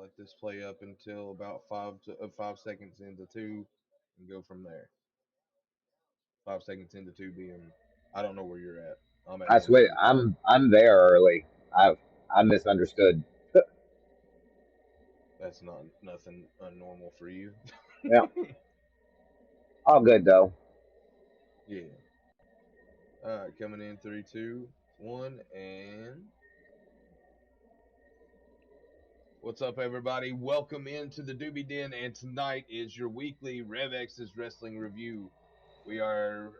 let this play up until about 5 seconds into two, and go from there. 5 seconds into two being, I don't know where you're at. I'm at I swear, 1:45. I'm there early. I misunderstood. That's not nothing unnormal for you. Yeah, all good though. Yeah. All right, coming in three, two, one, and what's up, everybody? Welcome into the Doobie Den, and tonight is your weekly RevX's Wrestling Review. We are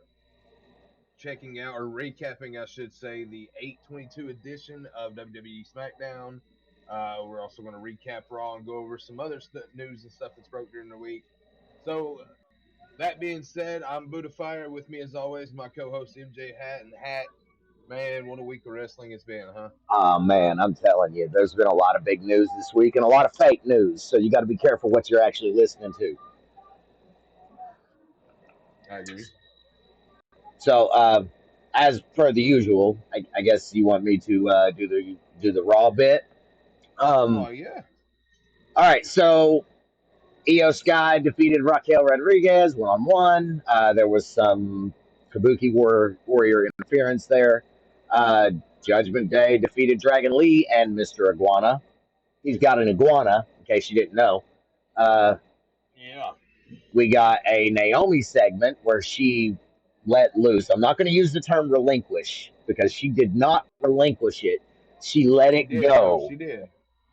checking out, or recapping, I should say, the 8/22 edition of WWE SmackDown. We're also going to recap Raw and go over some other news and stuff that's broke during the week. So, that being said, I'm Buddha Fire. With me, as always, my co-host MJ Hat. And Hat, man, what a week of wrestling it's been, huh? Oh man, I'm telling you, there's been a lot of big news this week and a lot of fake news. So you got to be careful what you're actually listening to. I agree. So, as per the usual, I guess you want me to do the raw bit. Oh Um, yeah, all right, so Io Sky defeated Raquel Rodriguez 1-on-1. There was some Warrior interference there. Uh, Judgment Day defeated Dragon Lee and Mr. Iguana. He's got an iguana, in case you didn't know. Uh, yeah. we got a Naomi segment where she let loose. I'm not going to use the term relinquish because she did not relinquish it. She let She it did. No, go. she did.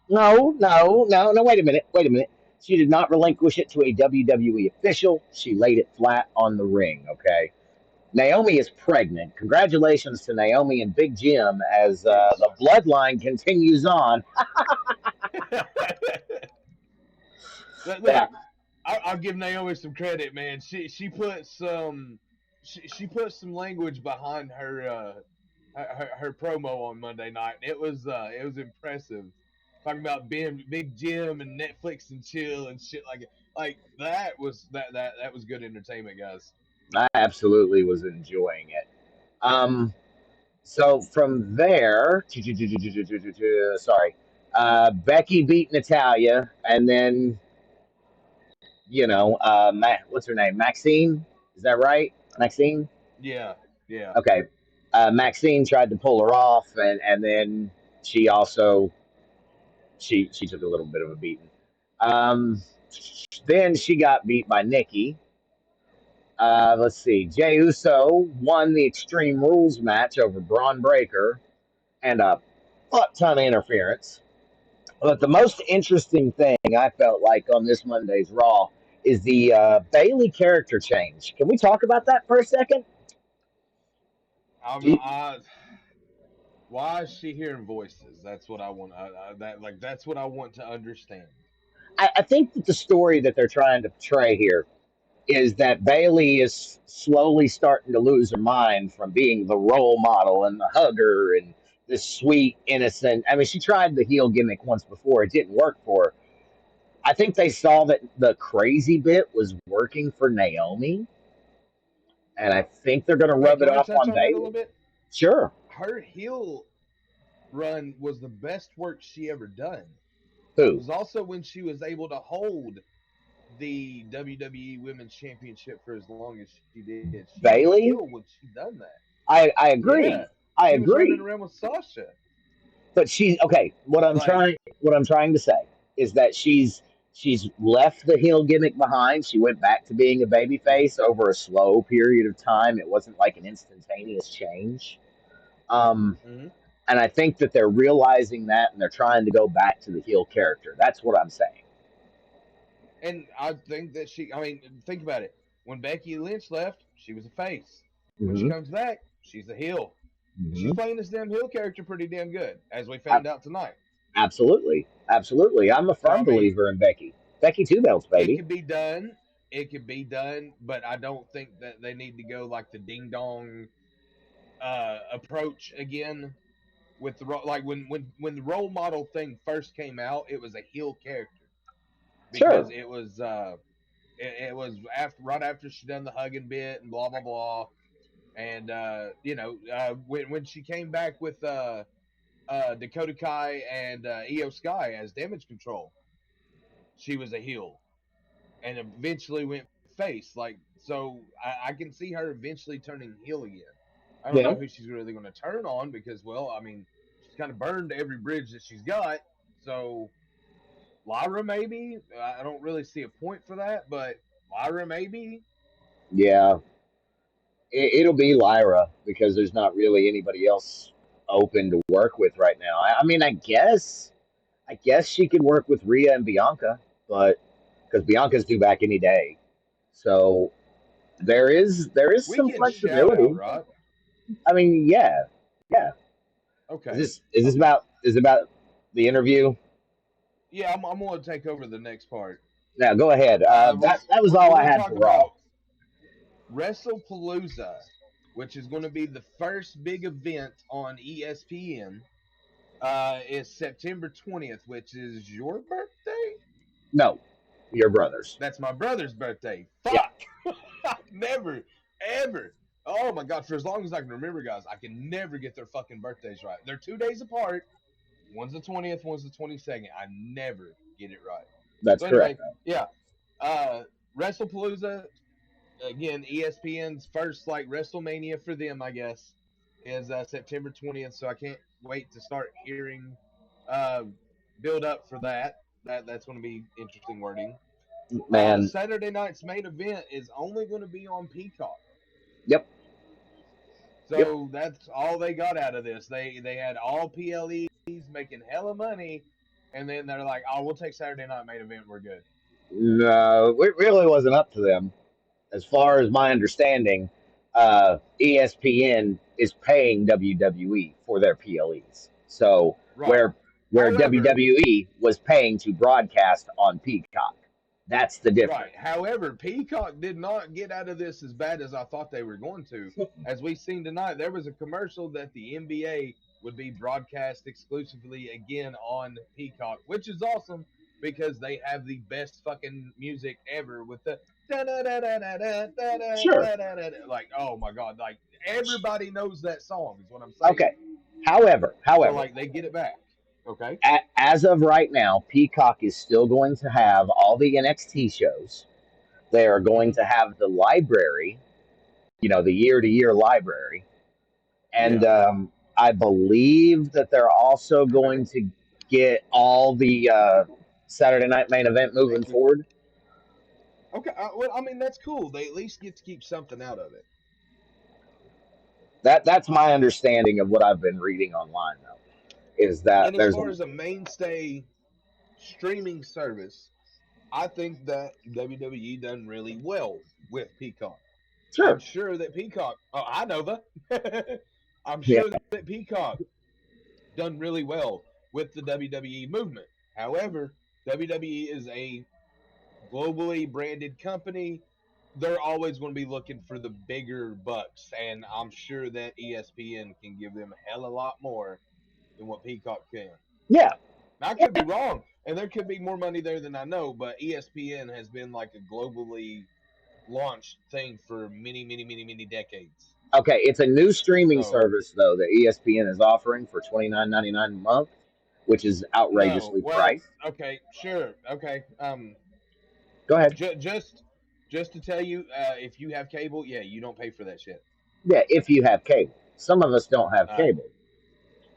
No, no, no, no. Wait a minute. Wait a minute. She did not relinquish it to a WWE official. She laid it flat on the ring. Okay. Naomi is pregnant. Congratulations to Naomi and Big Jim as Yes. the bloodline continues on. Yeah, Look, I'll give Naomi some credit, man. She put some language behind her promo on Monday night. It was impressive. Talking about being Big Jim and Netflix and chill and shit like that was good entertainment, guys. I absolutely was enjoying it. Um, so from there, sorry, Becky beat Natalia, and then what's her name? Maxine, is that right? Maxine. Yeah, yeah. Okay. Maxine tried to pull her off, and then she also she took a little bit of a beating. Um, then she got beat by Nikki. Let's see. Jey Uso won the Extreme Rules match over Braun Breaker and a fuck ton of interference. But the most interesting thing I felt like on this Monday's Raw is the Bailey character change. Can we talk about that for a second? I'm Do you- I, why is she hearing voices? That's what I want. That's what I want to understand. I think that the story that they're trying to portray here is that Bailey is slowly starting to lose her mind from being the role model and the hugger and this sweet, innocent. I mean, she tried the heel gimmick once before, it didn't work for her. I think they saw that the crazy bit was working for Naomi, and I think they're going to Okay, rub it can I off touch on on that a little Bailey. bit? Sure. Her heel run was the best work she ever done. It Who? was also when she was able to hold the WWE Women's Championship for as long as she did. She was a heel Bailey? when she done that. I Yeah, agree. I she was running agree. around with Sasha. But she's okay. Like, What I'm trying to say is that she's left the heel gimmick behind. She went back to being a mhm, babyface over a slow period of time. It wasn't like an instantaneous change. Um, mhm. and I think that they're realizing that and they're trying to go back to the heel character. That's what I'm saying. And I think that I mean, think about it. When Becky Lynch left, she was a face. When she Hmm. comes back, she's a heel. And she's Hmm. playing this damn heel character pretty damn good, as we found out tonight. Absolutely, absolutely. I'm a So, I firm mean, believer in Becky. Becky two belts, it baby. could be done. It could be done, but I don't think that they need to go like the ding dong approach again with like when the role model thing first came out, it was a heel character because Sure. it was after right after she done the hugging bit and blah blah blah, and when she came back with Dakota Kai and Io Sky as damage control. she was a heel and eventually went face. Like, so I can see her eventually turning heel again. I don't Yeah, know who she's really going to turn on because, well, I mean, she's kind of burned every bridge that she's got. So Lyra, maybe. I don't really see a point for that, but Lyra, maybe. yeah. It'll be Lyra because there's not really anybody else open to work with right now. I mean, I guess she could work with Rhea and Bianca, but because Bianca's due back any day, so there is We some can shout out, flexibility. right? I mean, yeah, yeah. Okay. Is this Okay. about the interview? Yeah, I'm going to take over the next part. Now go ahead. We're, That was we're all I going to had talk for Raw. about WrestlePalooza, which is going to be the first big event on ESPN. Is September 20th, which is your birthday. No, your brothers. That's my brother's birthday. Yeah, Fuck. Never, ever. Oh my god! For as long as I can remember, guys, I can never get their fucking birthdays right. They're 2 days apart. One's the 20th, one's the 22nd. I never get it right. that's So correct. anyway, yeah. Uh, WrestlePalooza again. ESPN's first like WrestleMania for them, I guess, is September 20th. So I can't wait to start hearing uh, build up for that. That's going to be interesting wording. Man, Saturday night's main event is only going to be on Peacock. yep, yep. So that's all they got out of this. They had all PLEs making hella money, and then they're like, "Oh, we'll take Saturday night main event. We're good." No, it really wasn't up to them. As far as my understanding, ESPN is paying WWE for their PLEs. So Right. where However, WWE was paying to broadcast on Peacock, that's the right. difference. However, Peacock did not get out of this as bad as I thought they were going to. As we've seen tonight, there was a commercial that the NBA would be broadcast exclusively again on Peacock, which is awesome because they have the best fucking music ever with the da da da da da da Sure. da da da. Like, oh my god, like everybody knows that song is what I'm saying. Okay. However, So however, like they get it back. Okay. as of right now, Peacock is still going to have all the NXT shows. They are going Hmm. to have the library, the year to year library. And Yeah. I believe that they're also going to get all the Saturday night main event moving forward. Okay, well, I mean that's cool. They at least get to keep something out of it. That's my understanding of what I've been reading online, though, is that And as there's far as a mainstay streaming service, I think that WWE done really well with Peacock. I'm sure, sure that Peacock. Oh, I know the. I'm yeah, sure that Peacock done really well with the WWE movement. However, WWE is a globally branded company. They're always going to be looking for the bigger bucks, and I'm sure that ESPN can give them a hell of a lot more than what Peacock can. yeah, Now, I could be wrong, and there could be more money there than I know, but ESPN has been like a globally launched thing for many, many, many, many decades. okay. It's a new streaming So, service though that ESPN is offering for $29.99 a month, which is no, outrageously well, priced. okay, sure, okay. Go ahead. Ju- just, just to tell you, if you have cable, yeah, you don't pay for that shit. Yeah, if you have cable. Some of us don't have Uh, cable.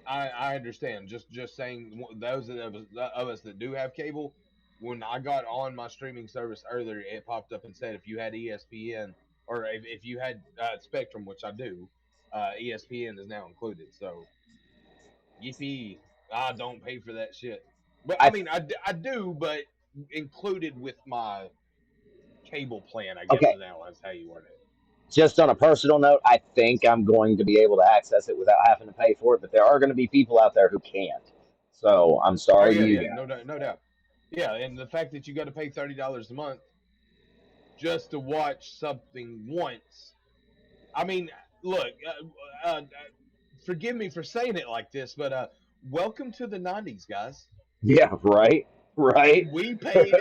I understand. Just saying, those of us that do have cable, when I got on my streaming service earlier, it popped up and said if you had ESPN or if you had Spectrum, which I do, ESPN is now included. So yippee! I don't pay for that shit. But I I mean, I do, but included with my cable plan, I guess okay. is now is how you word it. Just on a personal note, I think I'm going to be able to access it without having to pay for it, but there are going to be people out there who can't. So I'm Oh sorry to yeah, you yeah, no guys. doubt, no doubt. Yeah, and the fact that you got to pay $30 a month just to watch something once. I mean, look, forgive me for saying it like this, but welcome to the '90s, guys. Yeah, right, right. We paid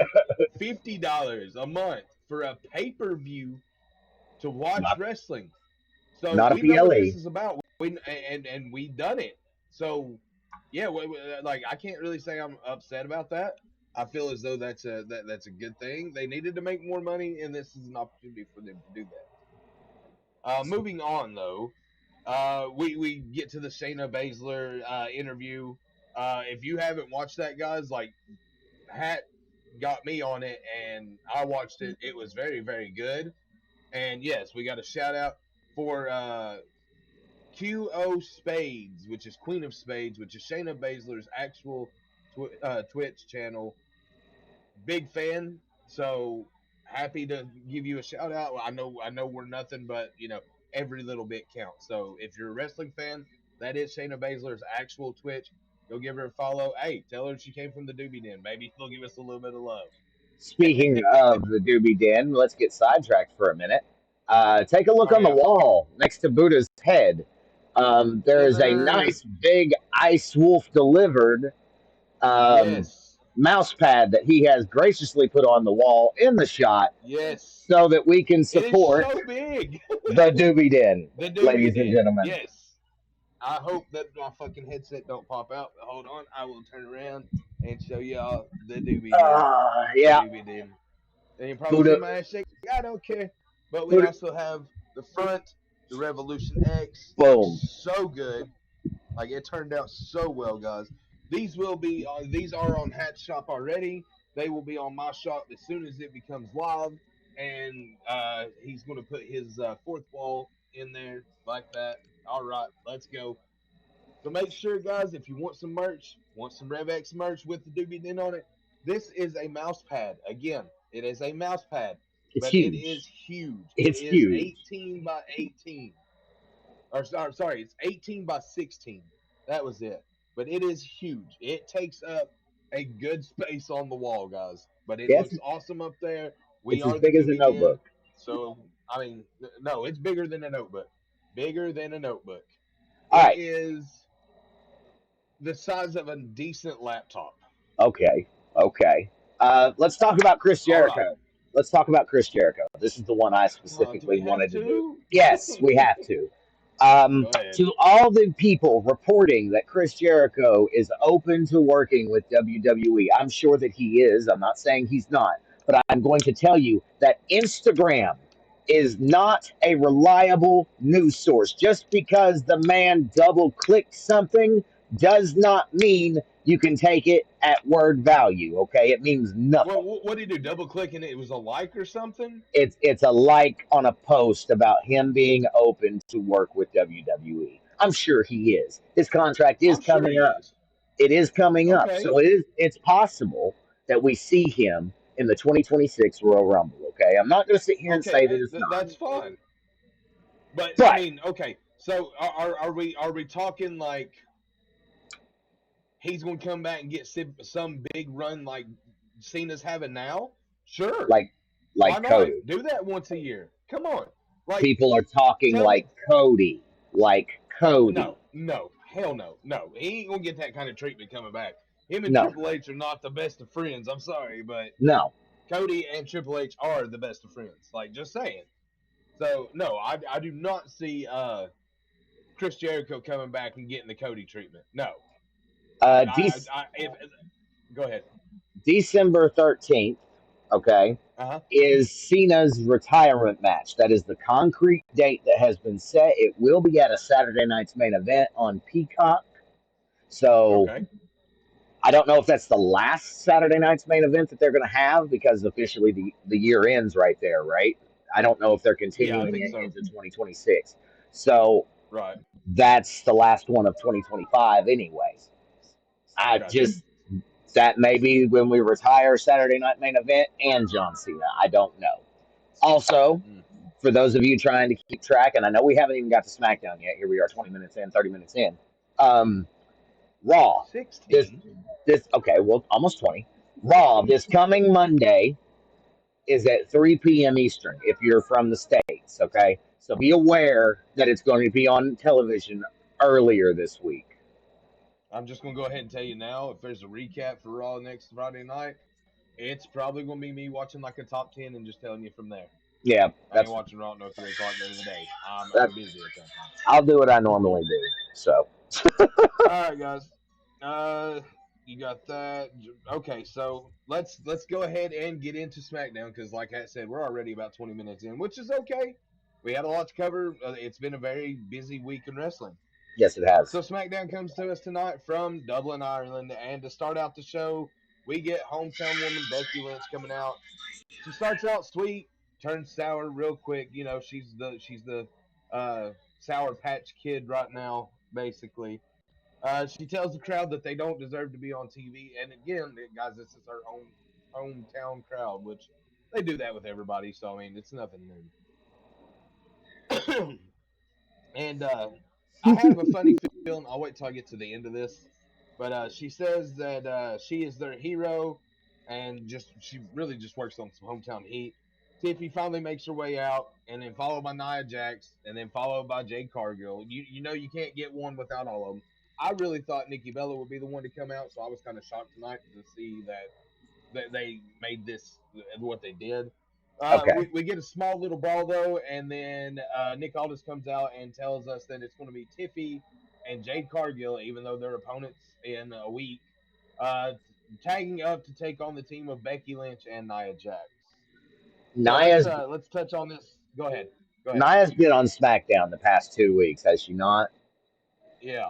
$50 a month for a pay-per-view to watch Not, wrestling, so not a we know what this PLE. is about. We done it. So yeah, like I can't really say I'm upset about that. I feel as though that's a good thing. They needed to make more money, and this is an opportunity for them to do that. Moving on though, we get to the Shayna Baszler interview. If you haven't watched that, guys, like Hat got me on it, and I watched it. It was very very good. And yes, we got a shout out for QO Spades, which is Queen of Spades, which is Shayna Baszler's actual Twitch channel. Big fan. So happy to give you a shout out. I know we're nothing but every little bit counts. So if you're a wrestling fan, that is Shayna Baszler's actual Twitch. Go give her a follow. Hey, tell her she came from the Doobie Den. Maybe she'll give us a little bit of love. Speaking of the Doobie Den, let's get sidetracked for a minute. Take a look Oh on the yeah, wall next to Buddha's head. There yes is a sir. nice big Ice Wolf delivered Yes, mouse pad that he has graciously put on the wall in the shot yes. so that we can It is support so big. the Doobie Den, The Doobie ladies and Den. gentlemen. Yes. I hope that my fucking headset don't pop out. Hold on, I will turn around and show y'all the Doobie Den. The Yeah, Doobie Den. And you probably see Buddha, my ass shake. I don't care. But we Buddha, also have the front, the Revolution X. boom. Looks so good. Like it turned out so well, guys. These are on Hat Shop already. They will be on my shop as soon as it becomes live. And he's going to put his fourth wall in there like that. All right, let's go. So make sure, guys, if you want some merch, want some RevX merch with the Doobie Den on it, this is a mouse pad. Again, it is a mouse pad, It's but it is huge. huge. It It's is huge. 18 by 18. Or sorry, it's 18 by 16. That was it. But it is huge. It takes up a good space on the wall, guys. But it Yeah, looks awesome up there. We it's as are the big as a Doobie Den. notebook. So, I mean, no, it's bigger than a notebook. Bigger than a notebook. All It right. is the size of a decent laptop. Okay. Okay. Let's talk about Chris All right. Jericho. Let's talk about Chris Jericho. This is the one I Do specifically we have wanted to do. to? Yes, we have to. Go ahead. To all the people reporting that Chris Jericho is open to working with WWE, I'm sure that he is. I'm not saying he's not, but I'm going to tell you that Instagram is not a reliable news source. Just because the man double clicked something does not mean you can take it at word value. Okay, it means nothing. What did he do? Double clicking it? It was a like or something? It's a like on a post about him being open to work with WWE. I'm sure he is. His contract is I'm sure coming he up. is. It is coming up, Okay. so it's possible that we see him in the 2026 Royal Rumble. Okay, I'm not going to sit here and Okay. say that it's not, That's fine. But I but mean, okay. So are we talking like he's going to come back and get some big run like Cena's having now? Sure. like Why like not? Cody, Do that once a year. Come on. Like people are talking tell me like Cody. no, no, hell no, no. He ain't gonna get that kind of treatment coming back. Him and No, Triple H are not the best of friends. I'm sorry, but no. Cody and Triple H are the best of friends. Like just saying. So no, I do not see Chris Jericho coming back and getting the Cody treatment. No. Uh, I, Dec- I if go ahead. December 13th. Okay, Uh-huh. is Cena's retirement match. That is the concrete date that has been set. It will be at a Saturday night's main event on Peacock. So Okay. I don't know if that's the last Saturday night's main event that they're going to have because officially the year ends right there, right? I don't know if they're Yeah, I continuing think it so. into 2026. So Right. that's the last one of 2025, anyways. I Gotcha. just, that may be when we retire Saturday night main event and John Cena. I don't know. Also, Mm. for those of you trying to keep track, and I know we haven't even got to SmackDown yet. Here we are, 20 minutes in, 30 minutes in. Raw. This 16. this okay, well, almost 20. Raw this coming Monday is at 3 p.m. Eastern. If you're from the states, okay, so be aware that it's going to be on television earlier this week. I'm just gonna go ahead and tell you now. If there's a recap for Raw next Friday night, it's probably gonna be me watching like a top 10 and just telling you from there. Yeah, I ain't watching Raw at no 3 o'clock during the day. I'm that's busy at that time. I'll do what I normally do. So All right, guys. Uh, You got that. Okay, so let's go ahead and get into SmackDown because, like I said, we're already about 20 minutes in, which is okay. We had a lot to cover. It's been a very busy week in wrestling. Yes, it has. So SmackDown comes to us tonight from Dublin, Ireland, and to start out the show, we get hometown woman Becky Lynch coming out. She starts out sweet, turns sour real quick. You know, she's the sour patch kid right now, basically. She tells the crowd that they don't deserve to be on TV, and again, guys, this is her own hometown crowd, which they do that with everybody. So I mean, it's nothing new. And I have a funny feeling. I'll wait till I get to the end of this. But she says that she is their hero, and just she really just works on some hometown heat. Tiffy finally makes her way out, and then followed by Nia Jax, and then followed by Jade Cargill. You know you can't get one without all of them. I really thought Nikki Bella would be the one to come out, so I was kind of shocked tonight to see that they made this what they did. Okay. We get a small little brawl though, and then Nick Aldis comes out and tells us that it's going to be Tiffy and Jade Cargill, even though they're opponents in a week, uh, tagging up to take on the team of Becky Lynch and Nia Jax. So Nia's let's touch on this. Go ahead. Go ahead. Nia's been on SmackDown the past 2 weeks, has she not? Yeah.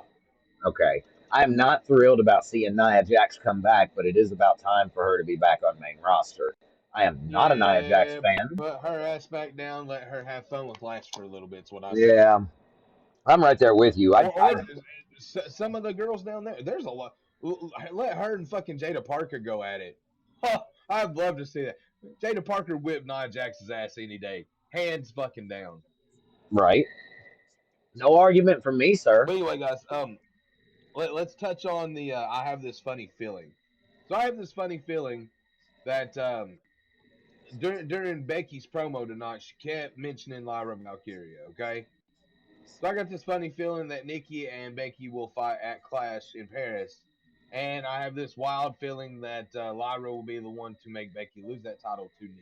Okay. I'm not thrilled about seeing Nia Jax come back, but it is about time for her to be back on main roster. I am not a Nia Jax Yeah. fan. Put her ass back down. Let her have fun with Lash for a little bit. Is what I say. Yeah, I'm right there with you. Or some of the girls down there. There's a lot. Let her and fucking Jada Parker go at it. I'd love to see that. Jada Parker whipped Nia Jax's ass any day, hands fucking down. right. No argument from me, sir. But anyway, guys, let's touch on the. I have this funny feeling. So I have this funny feeling that during Becky's promo tonight, she kept mentioning Lyra Valkyria. Okay. So I got this funny feeling that Nikki and Becky will fight at Clash in Paris, and I have this wild feeling that Lyra will be the one to make Becky lose that title to Nikki.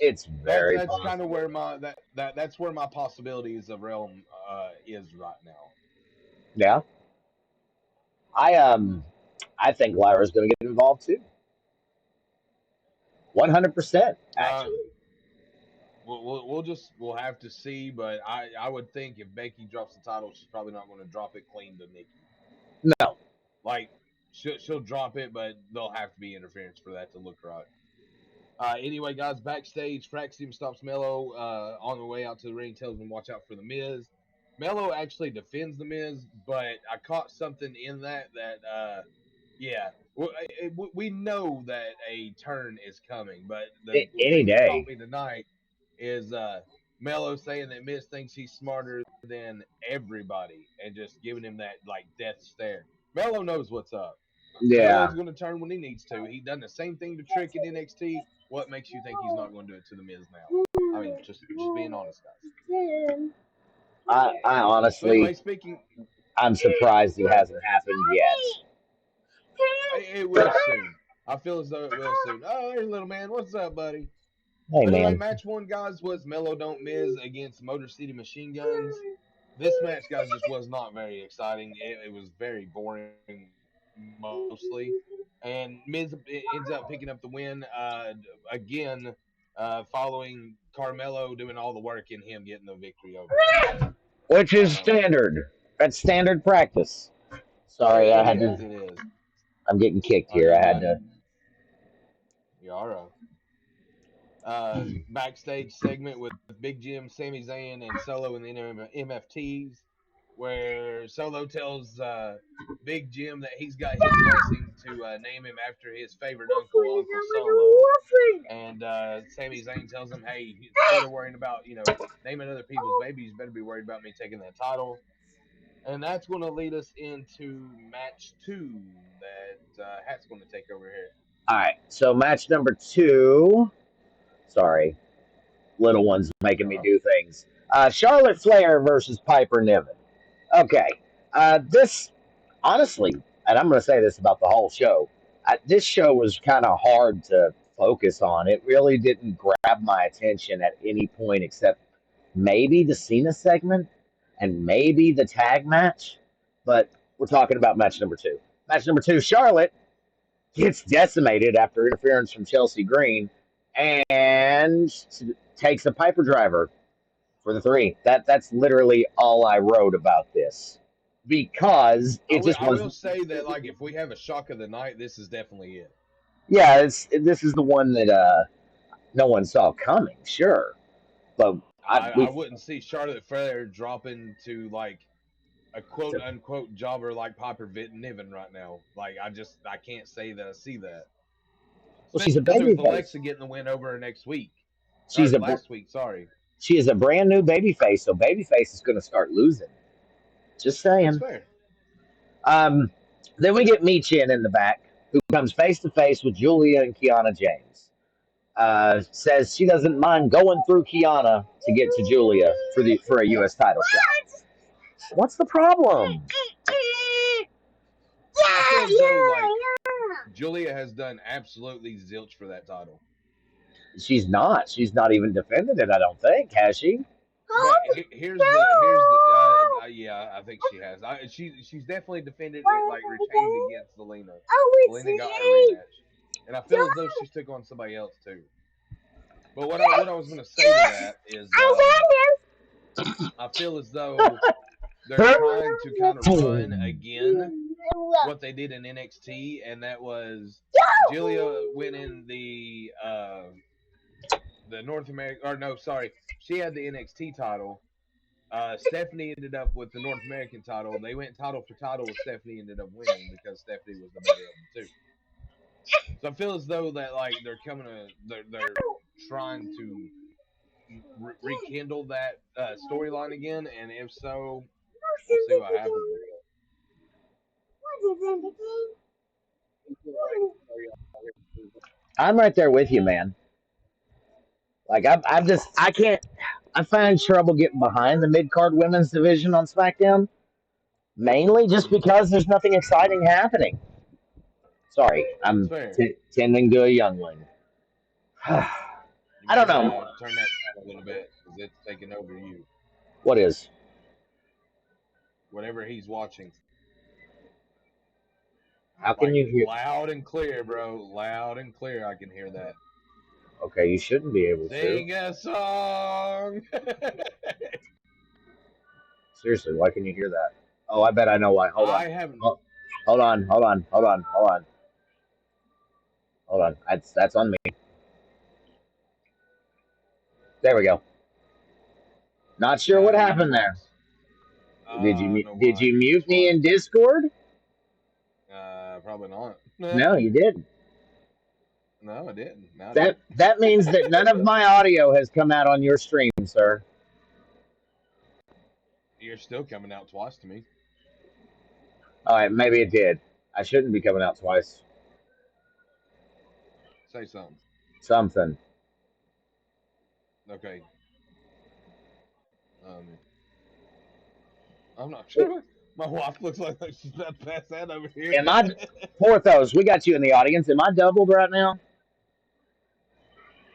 It's very That's kind of possible. where that's where my possibilities of realm is right now. Yeah. I I think Lyra's going to get involved too. 100%, Uh, actually. we'll have to see, but I would think if Becky drops the title, she's probably not going to drop it clean to Nikki. No. Like she'll drop it, but there'll have to be interference for that to look right. Anyway, guys, backstage, Fraxium stops Mello on the way out to the ring, tells him watch out for the Miz. Mello actually defends the Miz, but I caught something in that yeah, we know that a turn is coming, but the Any thing that caught day. me tonight is Mello saying that Miz thinks he's smarter than everybody and just giving him that like death stare. Mello knows what's up. Yeah. Melo's going to turn when he needs to. He done the same thing to Trick in NXT. What makes you think he's not going to do it to the Miz now? I mean, just being honest, guys. I So anyway, honestly, speaking, I'm surprised it hasn't happened yet. it will soon. I feel as though it will soon. Oh, there's little man. What's up, buddy? Hey, But anyway, man. match one, guys, was Melo Don't Miz against Motor City Machine Guns. This match, guys, just was not very exciting. It was very boring, mostly. And Miz ends up picking up the win again, following Carmelo doing all the work and him getting the victory over him. Which is Um, standard. That's standard practice. Sorry, I it had is. to. It is. I'm getting kicked Oh, here. you I had got it. to. You all right. Backstage segment with Big Jim, Sami Zayn, and Solo in the MFTs, where Solo tells Big Jim that he's got his blessing to name him after his favorite uncle, Uncle Solo. And Sami Zayn tells him, hey, instead of worrying about, naming other people's babies, you better be worried about me taking that title. And that's going to lead us into match two that Hat's going to take over here. All right. So match number 2. Sorry, little ones making me Uh-huh. do things. Charlotte Flair versus Piper Niven. Okay. This, honestly, and I'm going to say this about the whole show. This show was kind of hard to focus on. It really didn't grab my attention at any point except maybe the Cena segment and maybe the tag match. But We're talking about match number 2. Match number 2, Charlotte gets decimated after interference from Chelsea Green and takes a Piper driver for the 3. That's literally all I wrote about this because it just I was. will say that, like, if we have a shock of the night, this is definitely it. Yeah, this is the one that no one saw coming, sure, but I wouldn't see Charlotte Flair dropping to, like, a quote unquote jobber like Piper Niven right now. Like, I can't say that I see that. well, she's a Especially baby with face. Alexa getting the win over her next week. She's Or a last week, sorry. she is a brand new baby face, so baby face is going to start losing. Just That's saying. fair. Then we get Michin in the back, who comes face to face with Julia and Kiana James. Says she doesn't mind going through Kiana to get to Julia for a U.S. title shot. What's the problem? I feel as though, like, Julia has done absolutely zilch for that title. She's not. She's not even defended it, I don't think, has she? But here's the yeah, I think she has. She's definitely defended it, like, retained against Zelina. Zelina got her rematch, and I feel as though she's took on somebody else too. But what I was going to say to that is, I feel as though they're trying to kind of run again what they did in NXT, and that was Julia winning the North American, or no, sorry, she had the NXT title. Stephanie ended up with the North American title. They went title for title, and Stephanie ended up winning because Stephanie was the better of the two. So I feel as though that, like, they're trying to rekindle that storyline again, and if so, we'll see what happens with it. I'm right there with you, man. Like I can't. I find trouble getting behind the mid card women's division on SmackDown, mainly just because there's nothing exciting happening. Sorry, I'm tending to a youngling. I don't know. Turn that down a little bit because it's taking over you. What is? Whatever he's watching. How can you hear? Loud and clear, bro. Loud and clear. I can hear that. Okay, you shouldn't be able to. Sing a song. Seriously, why can you hear that? Oh, I bet I know why. Hold on. I haven't. Oh, hold on. That's on me. There we go. Not sure what happened there. Did you mute me in Discord? Probably not. No, you didn't. No, I didn't. No, that means that none of my audio has come out on your stream, sir. You're still coming out twice to me. All right, maybe it did. I shouldn't be coming out twice. Say something. Something. Okay. I'm not sure. My wife looks like she's about to pass out over here. Am I, Porthos, we got you in the audience. Am I doubled right now?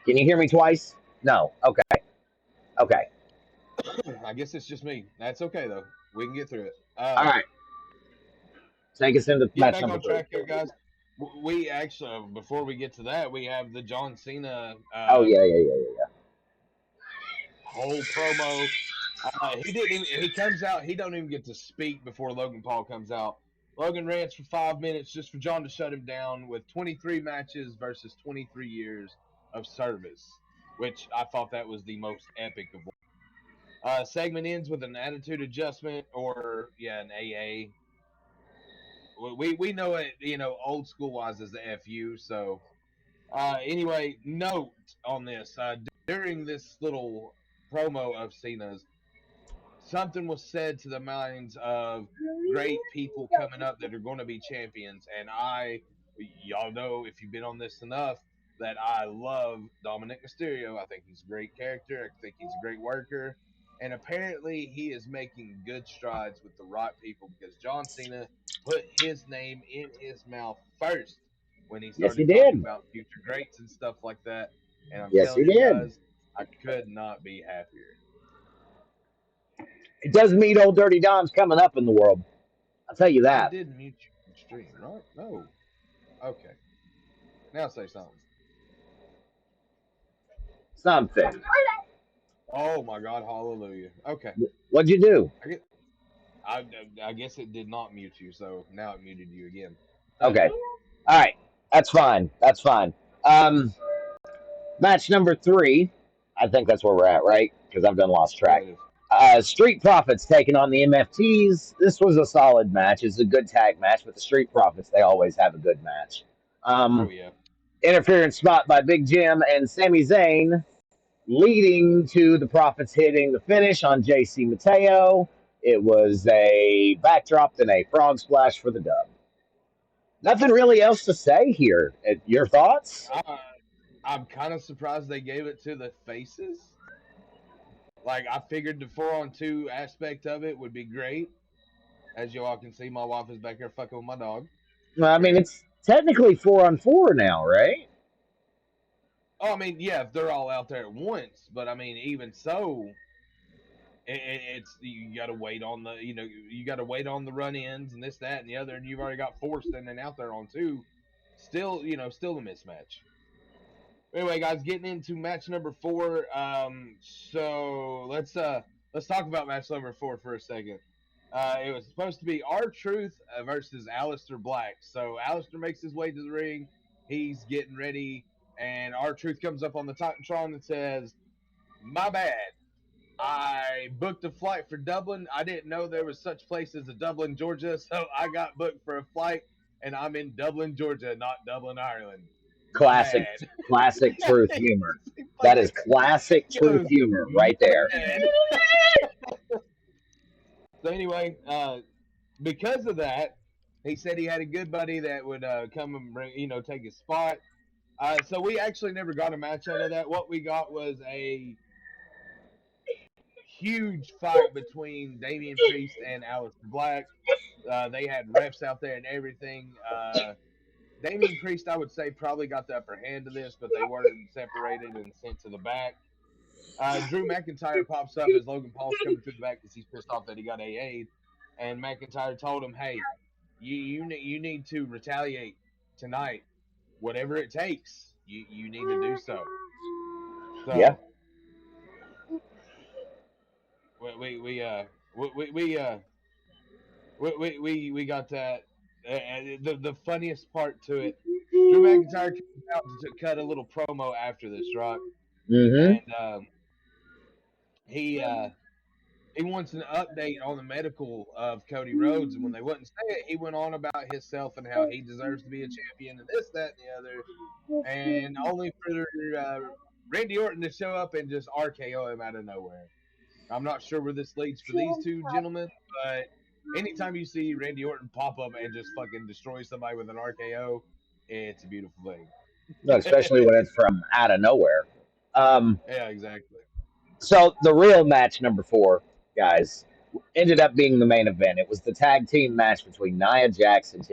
Can you hear me twice? No. Okay. Okay. I guess it's just me. That's okay, though. We can get through it. All right. Take us into match number 3. Track here, guys. We actually, before we get to that, we have the John Cena. Yeah. Whole promo. He comes out. He don't even get to speak before Logan Paul comes out. Logan rants for 5 minutes just for John to shut him down with 23 matches versus 23 years of service, which I thought that was the most epic of all. Segment ends with an attitude adjustment, or an AA. We know it, old school wise as the FU. So anyway, note on this: during this little promo of Cena's, something was said to the minds of great people coming up that are going to be champions, and y'all know if you've been on this enough that I love Dominic Mysterio. I think he's a great character. I think he's a great worker. And apparently he is making good strides with the right people because John Cena put his name in his mouth first when he started talking about future greats and stuff like that. And I'm telling you guys, I could not be happier. It does mean old Dirty Dom's coming up in the world. I'll tell you I that. did mute you from stream, right? No. Okay. Now say something. Something. Oh my God! Hallelujah. Okay. What'd you do? I get. I, I guess it did not mute you, so now it muted you again. Okay. All right. That's fine. That's fine. Match number 3. I think that's where we're at, right? Because I've done lost Yeah, track. it is. Street Profits taking on the MFTs. This was a solid match. It's a good tag match, but the Street Profits, they always have a good match. Oh Um, yeah. Interference spot by Big Jim and Sami Zayn, leading to the Profits hitting the finish on JC Mateo. It was a backdrop and a frog splash for the dub. Nothing really else to say here. Your thoughts? I, I'm kind of surprised they gave it to the faces. Like I figured the 4-on-2 aspect of it would be great. As you all can see, my wife is back here fucking with my dog. Well, I mean, Great. it's technically 4-on-4 now, right? Oh, I mean, yeah, if they're all out there at once, but I mean, even so, it's you got to wait on the you got to wait on the run ins and this that and the other, and you've already got 4 standing out there on 2. Still, still a mismatch. Anyway, guys, getting into match number 4. So let's talk about match number 4 for a second. It was supposed to be R-Truth versus Aleister Black. So Aleister makes his way to the ring. He's getting ready, and R-Truth comes up on the Titantron and says, "My bad. I booked a flight for Dublin. I didn't know there was such place as a Dublin, Georgia, so I got booked for a flight, and I'm in Dublin, Georgia, not Dublin, Ireland. My Classic, bad." classic truth humor. He That is fucking classic truth goes, humor "My right there. bad." So anyway, because of that, he said he had a good buddy that would come and bring, take his spot. So we actually never got a match out of that. What we got was a huge fight between Damian Priest and Aleister Black. They had refs out there and everything. Damian Priest, I would say, probably got the upper hand of this, but they were separated and sent to the back. Drew McIntyre pops up as Logan Paul's coming through the back because he's pissed off that he got AA'd. And McIntyre told him, "Hey, you need to retaliate tonight, whatever it takes. You need to do so." Yeah. So we we we got that. The funniest part to it, Drew McIntyre comes out to cut a little promo after this, right? Mm-hmm. And he he wants an update on the medical of Cody Rhodes, and when they wouldn't say it, he went on about himself and how he deserves to be a champion and this, that, and the other, and only for Randy Orton to show up and just RKO him out of nowhere. I'm not sure where this leads for these two gentlemen, but anytime you see Randy Orton pop up and just fucking destroy somebody with an RKO, it's a beautiful thing. No, especially when it's from out of nowhere. Um, Yeah, exactly. so the real match number 4, guys, ended up being the main event. It was the tag team match between Nia Jax and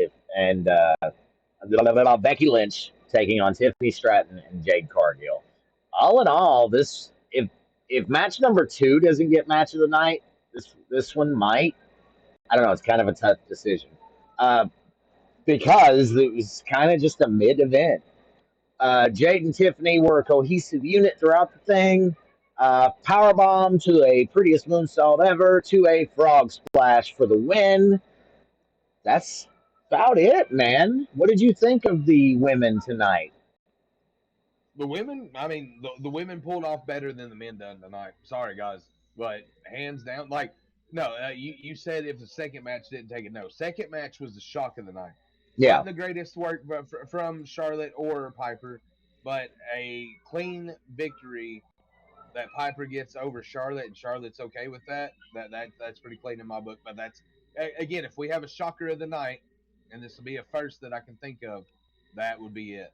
Becky Lynch taking on Tiffany Stratton and Jade Cargill. All in all, this if match number 2 doesn't get match of the night, this one might. I don't know. It's kind of a tough decision because it was kind of just a mid event. Jade and Tiffany were a cohesive unit throughout the thing. Powerbomb to a prettiest moonsault ever to a frog splash for the win. That's about it, man. What did you think of the women tonight? The women, I mean, the women pulled off better than the men done tonight. Sorry, guys, but hands down, like, no, you said if the second match didn't take it. No, second match was the shock of the night. Yeah, Wasn't the greatest work from Charlotte or Piper, but a clean victory that Piper gets over Charlotte, and Charlotte's okay with that. That's pretty clean in my book. But that's again, if we have a shocker of the night, and this will be a first that I can think of, that would be it.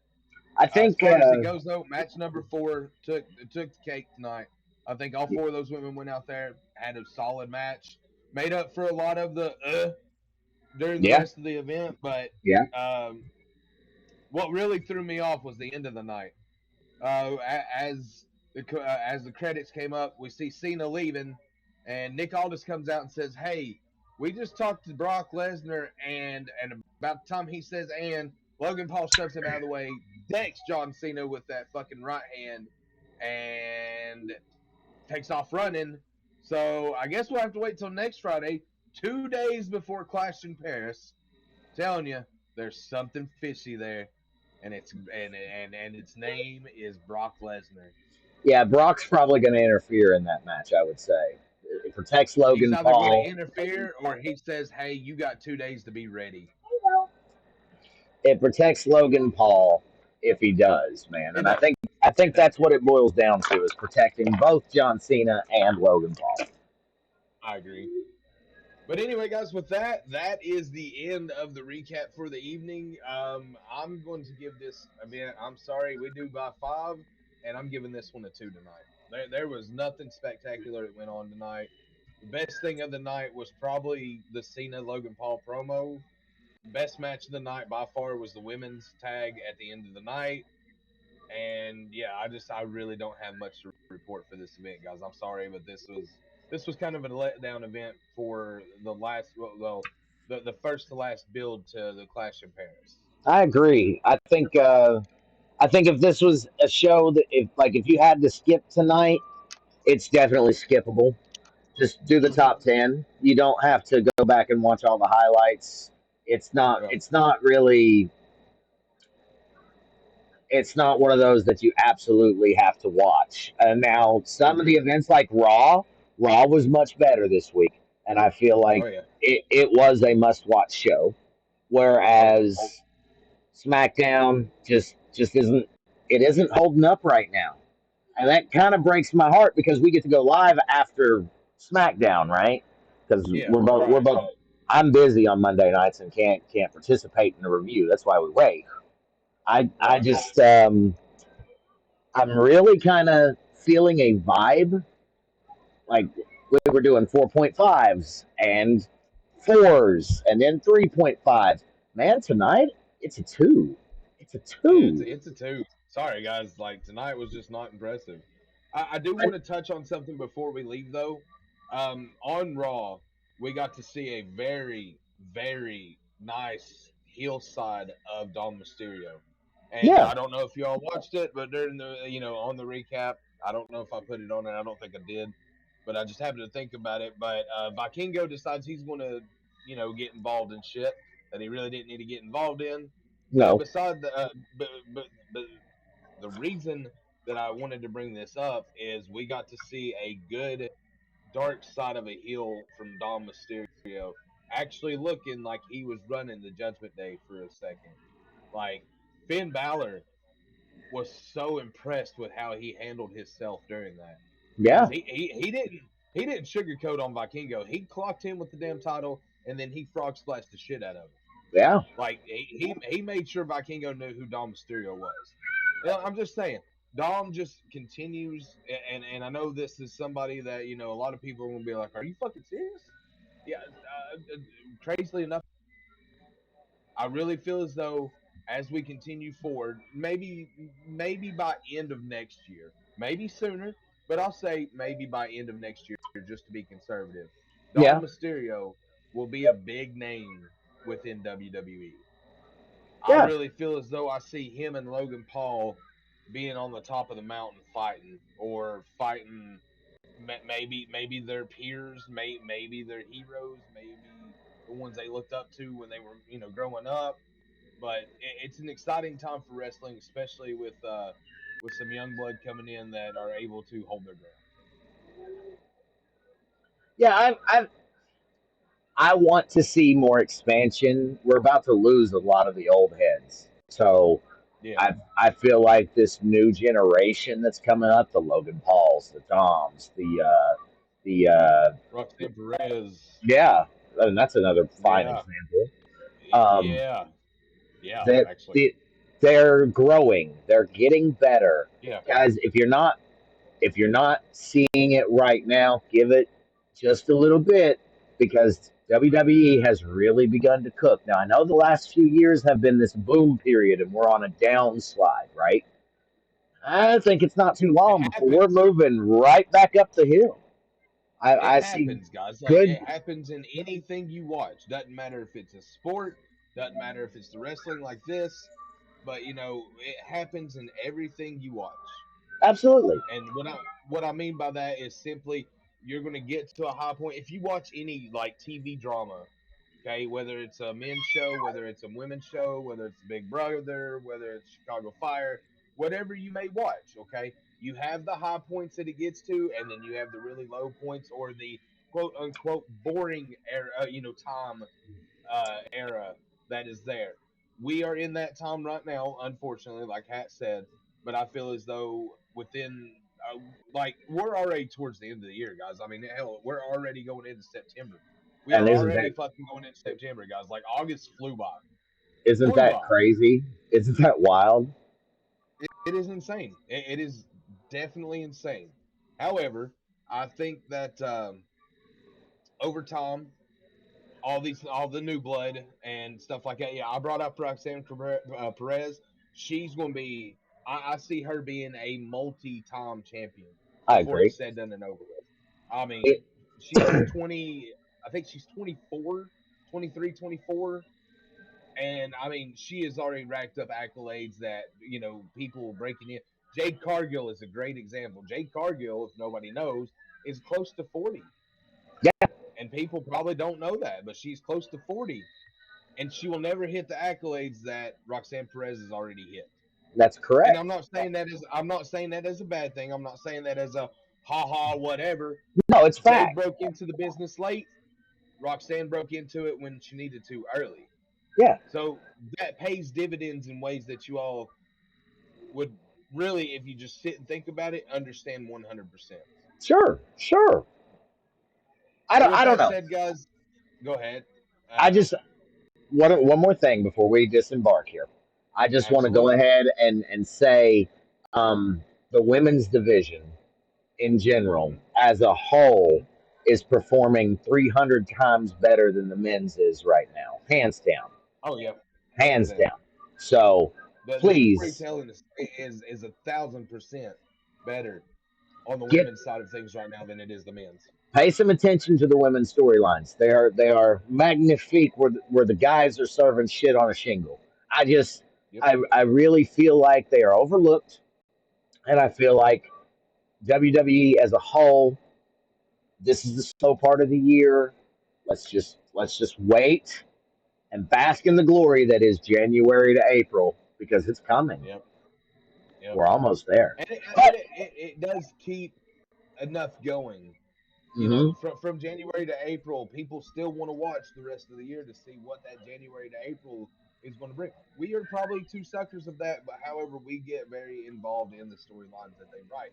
I As think. far as it goes, though, match number 4 took the cake tonight. I think all 4 of those women went out there, had a solid match, made up for a lot of the during the Yeah, rest of the event. But yeah. um, what really threw me off was the end of the night. As the credits came up, we see Cena leaving, and Nick Aldis comes out and says, "Hey, We just talked to Brock Lesnar, and about the time he says and, Logan Paul shoves him out of the way, decks John Cena with that fucking right hand, and takes off running. So I guess we'll have to wait till next Friday, 2 days before Clash in Paris. Telling you, there's something fishy there, and its name is Brock Lesnar. Yeah, Brock's probably going to interfere in that match. I would say it protects He's Logan either going to Paul. interfere or he says, "Hey, you got 2 days to be ready." It protects Logan Paul if he does, man. It And does. I think It does. that's what it boils down to is protecting both John Cena and Logan Paul. I agree. But anyway, guys, with that, that is the end of the recap for the evening. I'm going to give this event. I'm sorry, we do by 5, and I'm giving this one a 2 tonight. There was nothing spectacular that went on tonight. The best thing of the night was probably the Cena Logan Paul promo. Best match of the night by far was the women's tag at the end of the night. And yeah, I really don't have much to report for this event, guys. I'm sorry, but this was kind of a letdown event for the last the first to last build to the Clash in Paris. I agree. I think if this was a show that if you had to skip tonight, it's definitely skippable. Just do the Mm-hmm. top 10. You don't have to go back and watch all the highlights. Yeah. It's not really it's not one of those that you absolutely have to watch. And now some of the Agreed. events like Raw was much better this week, and I feel Oh like yeah. it was a must watch show. Oh yeah. Whereas SmackDown just isn't holding up right now. And that kind of breaks my heart because we get to go live after SmackDown, right? Because Yeah. we're Right. both. I'm busy on Monday nights and can't participate in the review. That's why we wait. I Right. just I'm really kind of feeling a vibe like we were doing 4.5s and fours and then 3.5s. Man, tonight it's a two. It's a Yeah. two. It's a 2. Sorry, guys. Like tonight was just not impressive. I do want to touch on something before we leave, though. On Raw, we got to see a very, very nice heel side of Dom Mysterio. And Yeah, I don't know if you all watched it, but during the, on the recap, I don't know if I put it on there. I don't think I did, but I just happened to think about it. But Vikingo decides he's going to, get involved in shit that he really didn't need to get involved in. But no, beside the, but the reason that I wanted to bring this up is we got to see a good dark side of a heel from Dom Mysterio actually looking like he was running the Judgment Day for a second. Like Finn Balor was so impressed with how he handled himself during that because yeah, he didn't sugarcoat on Vikingo. He clocked him with the damn title and then he frog splashed the shit out of him. yeah, Like he made sure Vikingo knew who Dom Mysterio was. I'm just saying, Dom just continues, and I know this is somebody that a lot of people are gonna be like, "Are you fucking serious?" Yeah. Crazily enough, I really feel as though as we continue forward, maybe by end of next year, maybe sooner, but I'll say maybe by end of next year, just to be conservative. Dom yeah, Mysterio will be a big name within WWE. I yeah, really feel as though I see him and Logan Paul being on the top of the mountain fighting, or fighting. Maybe their peers, maybe their heroes, maybe the ones they looked up to when they were growing up. But it's an exciting time for wrestling, especially with some young blood coming in that are able to hold their ground. yeah. I want to see more expansion. We're about to lose a lot of the old heads, so Yeah, I feel like this new generation that's coming up, the Logan Pauls, the Doms, the Roxanne Perez. yeah, and that's another fine Yeah, example. Um, yeah, yeah. that Actually, the, they're growing, they're getting better, yeah. guys. If you're not seeing it right now, give it just a little bit because WWE has really begun to cook. Now I know the last few years have been this boom period and we're on a downslide, right? I think it's not too It long before we're happens. moving right back up the hill. It I see happens, guys. Like good, it happens in anything you watch. Doesn't matter if it's a sport, doesn't matter if it's the wrestling like this, but it happens in everything you watch. absolutely. And what I mean by that is simply you're going to get to a high point if you watch any like TV drama, okay, whether it's a men's show, whether it's a women's show, whether it's Big Brother, whether it's Chicago Fire, whatever you may watch, okay, you have the high points that it gets to, and then you have the really low points or the quote unquote boring era, time era that is there. We are in that time right now, unfortunately, like Hat said. But I feel as though within, like, we're already towards the end of the year, guys. I mean, hell, we're already going into September. We And are already fucking going into September, guys. Like August flew by, isn't flew that by. crazy? Isn't that wild? It is insane. It is definitely insane. However, I think that over time, all the new blood and stuff like that. Yeah, I brought up Roxanne Perez. She's going to be. I see her being a multi-time champion I before agree. it's said done and over with. I mean, It, she's 20. I think she's 24, 23, 24. And I mean, she has already racked up accolades that people breaking in. Jade Cargill is a great example. Jade Cargill, if nobody knows, is close to 40, yeah, and people probably don't know that, but she's close to 40, and she will never hit the accolades that Roxanne Perez has already hit. that's And correct. I'm not saying that as a bad thing. I'm not saying that as a ha ha whatever. No, it's Jade fact. broke into the business late. Roxanne broke into it when she needed to early. Yeah, So that pays dividends in ways that you all would really, if you just sit and think about it, understand 100%. sure, sure. So with I don't that know. said, guys, go ahead. I Uh, just one more thing before we disembark here. I just want to go Absolutely. ahead and say the women's division in general Hmm. as a whole is performing 300 times better than the men's is right now, hands down, Oh yeah, hands hands down. down. So The please storytelling is 1,000% better on the get women's side of things right now than it is the men's. pay some attention to the women's storylines. They are magnifique where the guys are serving shit on a shingle. I just Yep. I really feel like they are overlooked, and I feel like WWE as a whole, this is the slow part of the year. Let's just wait and bask in the glory that is January to April because it's coming. Yep. Yep. We're almost there. And But it does keep enough going. mhm, From January to April, people still want to watch the rest of the year to see what that January to April is going to bring. We are probably two suckers of that, but however, we get very involved in the storylines that they write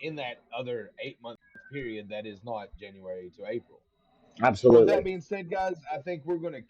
in that other 8 month period that is not January to April. So with that absolutely. being said, guys, I think we're going to cut